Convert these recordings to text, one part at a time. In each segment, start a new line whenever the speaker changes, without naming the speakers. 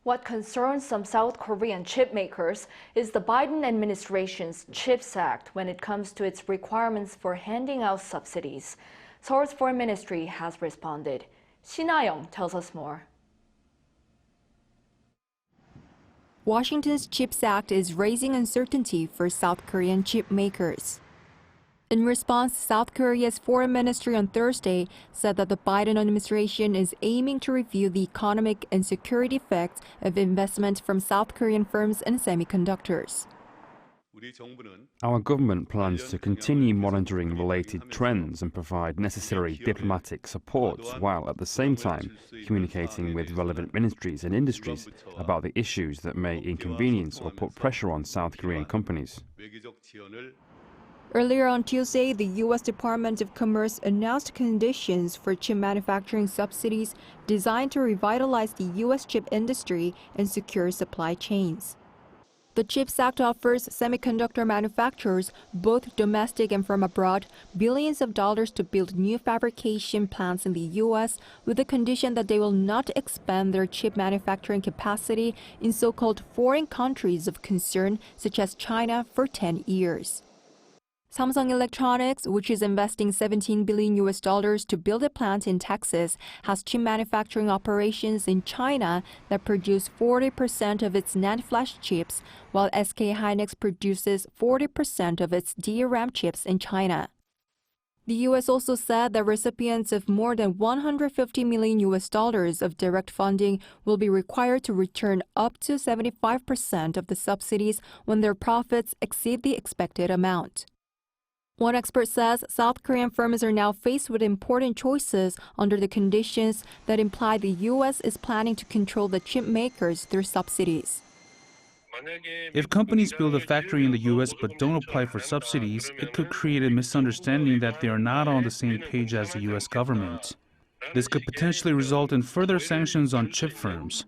What concerns some South Korean chip makers is the Biden administration's CHIPS Act when it comes to its requirements for handing out subsidies. Seoul's foreign ministry has responded. Shin Ha-young tells us more.
Washington's CHIPS Act is raising uncertainty for South Korean chip makers. In response, South Korea's foreign ministry on Thursday said that the Biden administration is aiming to review the economic and security effects of investment from South Korean firms in semiconductors.
Our government plans to continue monitoring related trends and provide necessary diplomatic support while at the same time communicating with relevant ministries and industries about the issues that may inconvenience or put pressure on South Korean companies.
Earlier on Tuesday, the U.S. Department of Commerce announced conditions for chip manufacturing subsidies designed to revitalize the U.S. chip industry and secure supply chains. The CHIPS Act offers semiconductor manufacturers, both domestic and from abroad, billions of dollars to build new fabrication plants in the U.S. with the condition that they will not expand their chip manufacturing capacity in so-called foreign countries of concern, such as China, for 10 years. Samsung Electronics, which is investing $17 billion to build a plant in Texas, has chip manufacturing operations in China that produce 40% of its NAND flash chips, while SK Hynix produces 40% of its DRAM chips in China. The U.S. also said that recipients of more than $150 million of direct funding will be required to return up to 75% of the subsidies when their profits exceed the expected amount. One expert says South Korean firms are now faced with important choices under the conditions that imply the U.S. is planning to control the chip makers through subsidies.
If companies build a factory in the U.S. but don't apply for subsidies, it could create a misunderstanding that they are not on the same page as the U.S. government. This could potentially result in further sanctions on chip firms.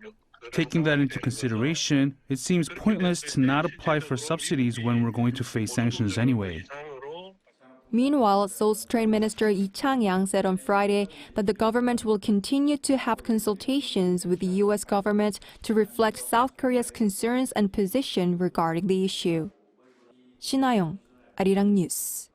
Taking that into consideration, it seems pointless to not apply for subsidies when we're going to face sanctions anyway.
Meanwhile, Seoul's Trade Minister Lee Chang-yang said on Friday that the government will continue to have consultations with the U.S. government to reflect South Korea's concerns and position regarding the issue. Shin Ha-young, Arirang News.